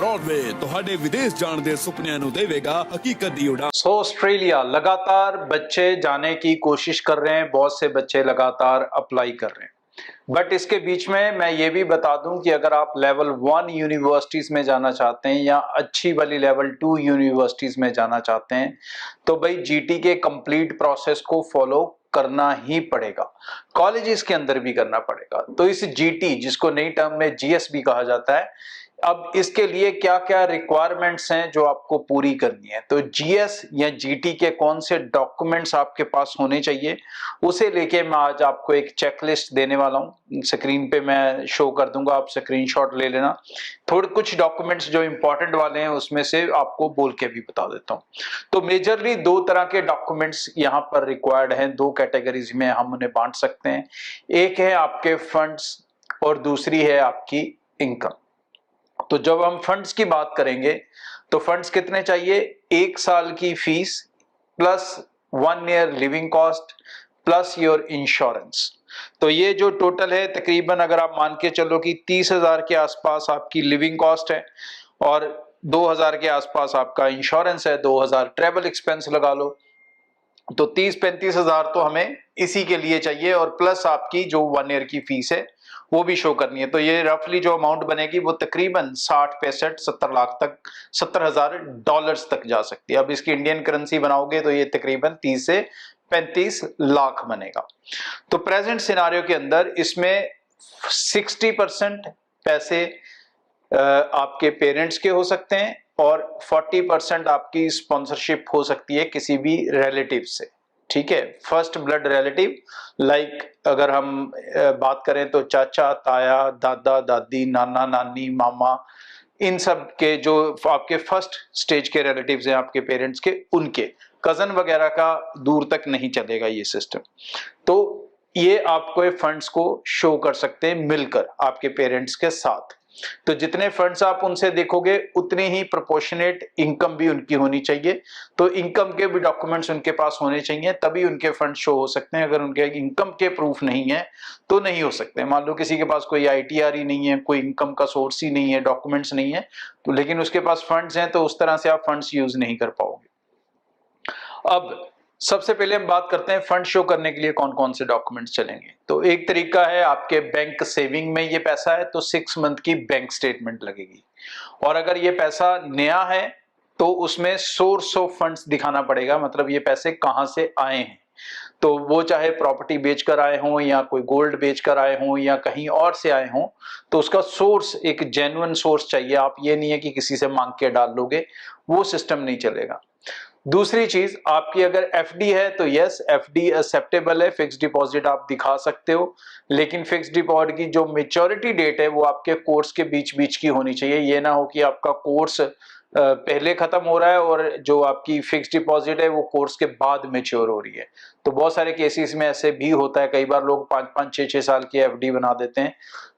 Broadway ਤੁਹਾਡੇ ਵਿਦੇਸ਼ ਜਾਣ ਦੇ ਸੁਪਨਿਆਂ ਨੂੰ ਦੇਵੇਗਾ ਹਕੀਕਤ ਦੀ ਉਡਾਨ। सो ऑस्ट्रेलिया लगातार बच्चे जाने की कोशिश कर रहे हैं, बहुत से बच्चे लगातार अप्लाई कर रहे हैं। बट इसके बीच में मैं ये भी बता दूं कि अगर आप लेवल 1 यूनिवर्सिटीज में जाना चाहते हैं या अच्छी वाली लेवल 2 यूनिवर्सिटीज में जाना चाहते हैं तो भाई जीटी के कंप्लीट प्रोसेस को फॉलो करना ही पड़ेगा, कॉलेजेस के अंदर भी करना पड़ेगा। तो इस जीटी, जिसको नई टर्म में जीएस भी कहा जाता है, अब इसके लिए क्या क्या रिक्वायरमेंट्स हैं जो आपको पूरी करनी है। तो जीएस या जीटी के कौन से डॉक्यूमेंट्स आपके पास होने चाहिए, उसे लेके मैं आज आपको एक चेकलिस्ट देने वाला हूं। स्क्रीन पे मैं शो कर दूंगा, आप स्क्रीनशॉट ले लेना। थोड़े कुछ डॉक्यूमेंट्स जो इंपॉर्टेंट वाले हैं उसमें से आपको बोल के भी बता देता हूं। तो मेजरली दो तरह के डॉक्यूमेंट्स यहाँ पर रिक्वायर्ड हैं, दो कैटेगरीज में हम उन्हें बांट सकते हैं। एक है आपके फंड्स और दूसरी है आपकी इनकम। तो जब हम फंड्स की बात करेंगे तो फंड्स कितने चाहिए? 1 साल की fees plus 1 year living cost plus your insurance. तो ये जो टोटल है तकरीबन अगर आप मान के चलो कि 30,000 के आसपास आपकी लिविंग कॉस्ट है और 2,000 के आसपास आपका इंश्योरेंस है, 2,000 ट्रेवल एक्सपेंस लगा लो, तो 30-35 हजार तो हमें इसी के लिए चाहिए और प्लस आपकी जो 1 ईयर की फीस है वो भी शो करनी है। तो ये रफली जो अमाउंट बनेगी वो तकरीबन 60-65-70 लाख तक, $70,000 तक जा सकती है। अब इसकी इंडियन करेंसी बनाओगे तो ये तकरीबन 30 से 35 लाख बनेगा। तो प्रेजेंट सिनारियो के अंदर इसमें 60% पैसे आपके पेरेंट्स के हो सकते हैं और 40% आपकी स्पॉन्सरशिप हो सकती है किसी भी रिलेटिव से। ठीक है, फर्स्ट ब्लड रिलेटिव, लाइक अगर हम बात करें तो चाचा, ताया, दादा, दादी, नाना, नानी, मामा, इन सब के जो आपके फर्स्ट स्टेज के रिलेटिव्स हैं आपके पेरेंट्स के, उनके कजन वगैरह का दूर तक नहीं चलेगा ये सिस्टम। तो ये आपको फंड्स को शो कर सकते हैं मिलकर आपके पेरेंट्स के साथ। तो जितने फंड्स आप उनसे देखोगे उतनी ही प्रोपोर्शनेट इनकम भी उनकी होनी चाहिए। तो इनकम के भी डॉक्यूमेंट्स उनके पास होने चाहिए, तभी उनके फंड शो हो सकते हैं। अगर उनके इनकम के प्रूफ नहीं है तो नहीं हो सकते। मान लो किसी के पास कोई आईटीआर ही नहीं है, कोई इनकम का सोर्स ही नहीं है, डॉक्यूमेंट्स नहीं है, तो लेकिन उसके पास फंड्स हैं, तो उस तरह से आप फंड्स यूज नहीं कर पाओगे। अब सबसे पहले हम बात करते हैं फंड शो करने के लिए कौन कौन से डॉक्यूमेंट्स चलेंगे। तो एक तरीका है, आपके बैंक सेविंग में ये पैसा है तो 6 मंथ की बैंक स्टेटमेंट लगेगी। और अगर ये पैसा नया है तो उसमें सोर्स ऑफ फंड्स दिखाना पड़ेगा, मतलब ये पैसे कहां से आए हैं। तो वो चाहे प्रॉपर्टी बेचकर आए हों या कोई गोल्ड बेचकर आए हों या कहीं और से आए हों, तो उसका सोर्स एक जेन्युइन सोर्स चाहिए। आप ये नहीं है कि किसी से मांग के डाल लोगे, वो सिस्टम नहीं चलेगा। दूसरी चीज, आपकी अगर एफडी है तो यस, एफडी एक्सेप्टेबल है, फिक्स डिपॉजिट आप दिखा सकते हो, लेकिन फिक्स डिपॉजिट की जो मेच्योरिटी डेट है वो आपके कोर्स के बीच बीच की होनी चाहिए। ये ना हो कि आपका कोर्स पहले खत्म हो रहा है और जो आपकी फिक्स डिपॉजिट है वो कोर्स के बाद मेच्योर हो रही है। तो बहुत सारे केसेस में ऐसे भी होता है, कई बार लोग 5-5, 6-6 साल की एफडी बना देते हैं।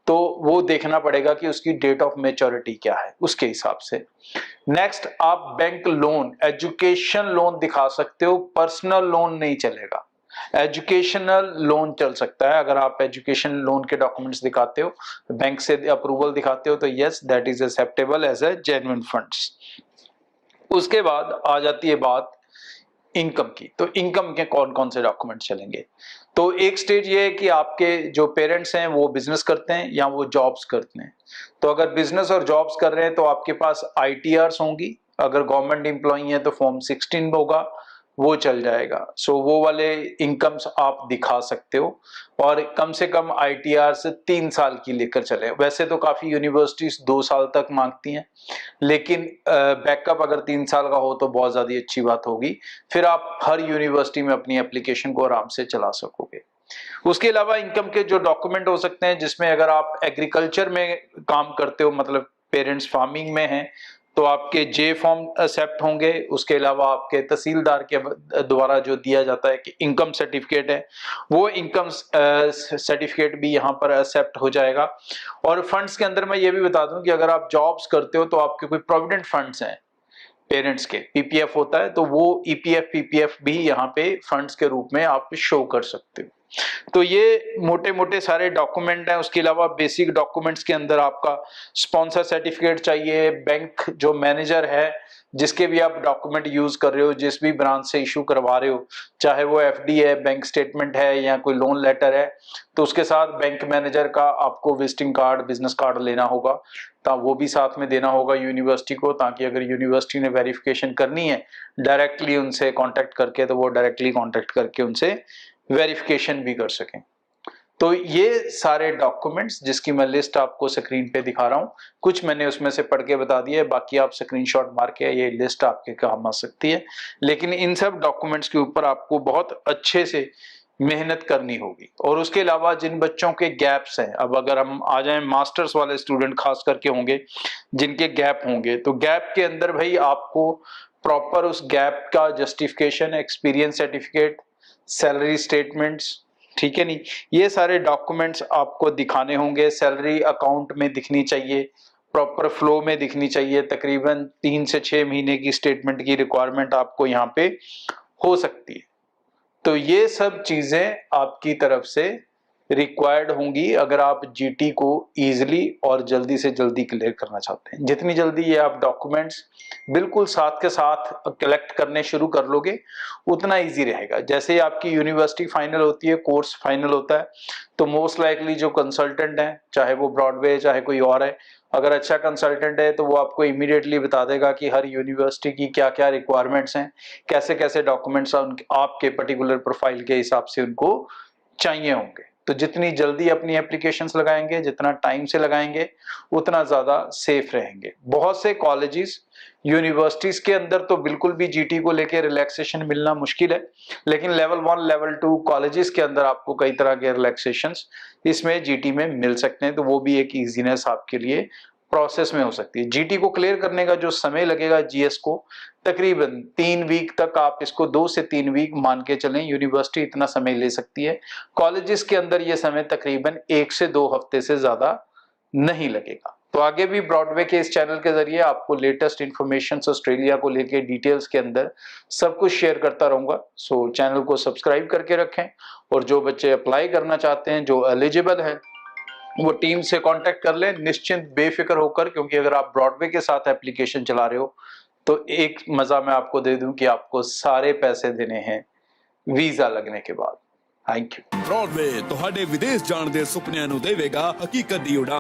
तो वो देखना पड़ेगा कि उसकी डेट ऑफ मेच्योरिटी क्या है, उसके हिसाब से। नेक्स्ट, आप बैंक लोन, एजुकेशन लोन दिखा सकते हो, पर्सनल लोन नहीं चलेगा। एजुकेशनल लोन चल सकता है। अगर आप एजुकेशन लोन के डॉक्यूमेंट्स दिखाते हो, बैंक से अप्रूवल दिखाते हो, तो yes, that is acceptable as a genuine funds. उसके बाद आ जाती है बात इनकम की। तो इनकम के कौन कौन से डॉक्यूमेंट चलेंगे? तो एक स्टेज ये है कि आपके जो पेरेंट्स हैं वो बिजनेस करते हैं या वो जॉब्स करते हैं। तो अगर बिजनेस और जॉब्स कर रहे हैं तो आपके पास आईटीआर्स होंगी। अगर गवर्नमेंट एम्प्लॉई है तो फॉर्म 16 होगा, वो चल जाएगा। सो वो वाले इनकम्स आप दिखा सकते हो और कम से कम आईटीआर से 3 साल की लेकर चले। वैसे तो काफी यूनिवर्सिटीज 2 साल तक मांगती हैं, लेकिन बैकअप अगर 3 साल का हो तो बहुत ज्यादा अच्छी बात होगी। फिर आप हर यूनिवर्सिटी में अपनी एप्लीकेशन को आराम से चला सकोगे। उसके अलावा इनकम के जो डॉक्यूमेंट हो सकते हैं, जिसमें अगर आप एग्रीकल्चर में काम करते हो, मतलब पेरेंट्स फार्मिंग में हैं, तो आपके जे फॉर्म एक्सेप्ट होंगे। उसके अलावा आपके तहसीलदार के द्वारा जो दिया जाता है कि इनकम सर्टिफिकेट है, वो इनकम सर्टिफिकेट भी यहाँ पर एक्सेप्ट हो जाएगा। और फंड्स के अंदर मैं ये भी बता दूं कि अगर आप जॉब्स करते हो तो आपके कोई प्रोविडेंट फंड्स हैं पेरेंट्स के, पीपीएफ होता है, तो वो ईपीएफ पीपीएफ भी यहाँ पे फंड्स के रूप में आप शो कर सकते हो। तो ये मोटे मोटे सारे डॉक्यूमेंट हैं। उसके अलावा बेसिक डॉक्यूमेंट्स के अंदर आपका स्पॉन्सर सर्टिफिकेट चाहिए, बैंक जो मैनेजर है जिसके भी आप डॉक्यूमेंट यूज कर रहे हो, जिस भी ब्रांच से इशू करवा रहे हो, चाहे वो एफडी है, बैंक स्टेटमेंट है या कोई लोन लेटर है, तो उसके साथ बैंक मैनेजर का आपको विजिटिंग कार्ड, बिजनेस कार्ड लेना होगा, तो वो भी साथ में देना होगा यूनिवर्सिटी को, ताकि अगर यूनिवर्सिटी ने वेरिफिकेशन करनी है डायरेक्टली उनसे कांटेक्ट करके, तो वो डायरेक्टली कांटेक्ट करके उनसे वेरिफिकेशन भी कर सकें। तो ये सारे डॉक्यूमेंट्स जिसकी मैं लिस्ट आपको स्क्रीन पे दिखा रहा हूं, कुछ मैंने उसमें से पढ़ के बता दिया है, बाकी आप स्क्रीनशॉट मार के ये लिस्ट आपके काम आ सकती है। लेकिन इन सब डॉक्यूमेंट्स के ऊपर आपको बहुत अच्छे से मेहनत करनी होगी। और उसके अलावा जिन बच्चों के गैप्स हैं, अब अगर हम आ जाएं मास्टर्स वाले स्टूडेंट खास करके होंगे जिनके गैप होंगे, तो गैप के अंदर भाई आपको प्रॉपर उस गैप का justification, experience certificate, salary statements, ठीक है नहीं, ये सारे डॉक्यूमेंट्स आपको दिखाने होंगे। सैलरी अकाउंट में दिखनी चाहिए, प्रॉपर फ्लो में दिखनी चाहिए। तकरीबन 3 से 6 महीने की स्टेटमेंट की रिक्वायरमेंट आपको यहाँ पे हो सकती है। तो ये सब चीजें आपकी तरफ से रिक्वायर्ड होंगी अगर आप जीटी को इजीली और जल्दी से जल्दी क्लियर करना चाहते हैं। जितनी जल्दी ये आप डॉक्यूमेंट्स बिल्कुल साथ के साथ कलेक्ट करने शुरू कर लोगे, उतना इजी रहेगा। जैसे ही आपकी यूनिवर्सिटी फाइनल होती है, कोर्स फाइनल होता है, तो मोस्ट लाइकली जो कंसल्टेंट है, चाहे वो ब्रॉडवे चाहे कोई और है, अगर अच्छा कंसल्टेंट है तो वो आपको इमीडिएटली बता देगा कि हर यूनिवर्सिटी की क्या क्या रिक्वायरमेंट्स हैं, कैसे कैसे डॉक्यूमेंट्स आपके पर्टिकुलर प्रोफाइल के हिसाब से उनको चाहिए होंगे। तो जितनी जल्दी अपनी एप्लीकेशंस लगाएंगे, जितना टाइम से लगाएंगे, उतना ज्यादा सेफ रहेंगे। बहुत से कॉलेजेस, यूनिवर्सिटीज के अंदर तो बिल्कुल भी जीटी को लेके रिलैक्सेशन मिलना मुश्किल है, लेकिन लेवल 1 लेवल 2 कॉलेजेस के अंदर आपको कई तरह के रिलैक्सेशंस इसमें जीटी में मिल सकते हैं। तो वो भी एक इजीनेस आपके लिए प्रोसेस में हो सकती है। जीटी को क्लियर करने का जो समय लगेगा जीएस को, तकरीबन 3 वीक तक, आप इसको 2 से 3 वीक मान के चलें, यूनिवर्सिटी इतना समय ले सकती है। कॉलेजेस के अंदर ये समय तकरीबन 1 से 2 हफ्ते से ज्यादा नहीं लगेगा। तो आगे भी ब्रॉडवे के इस चैनल के जरिए आपको लेटेस्ट इंफॉर्मेशन ऑस्ट्रेलिया को लेके डिटेल्स के अंदर सब कुछ शेयर करता रहूंगा। सो चैनल को सब्सक्राइब करके रखें, और जो बच्चे अप्लाई करना चाहते हैं, जो एलिजिबल है, वो टीम से कांटेक्ट कर लें निश्चिंत बेफिक्र होकर, क्योंकि अगर आप ब्रॉडवे के साथ एप्लीकेशन चला रहे हो तो एक मजा मैं आपको दे दूं कि आपको सारे पैसे देने हैं वीजा लगने के बाद। Thank you. ब्रॉडवे ਤੁਹਾਡੇ ਵਿਦੇਸ਼ ਜਾਣ ਦੇ ਸੁਪਨਿਆਂ ਨੂੰ ਦੇਵੇਗਾ ਹਕੀਕਤ ਦੀ ਉਡਾਨ।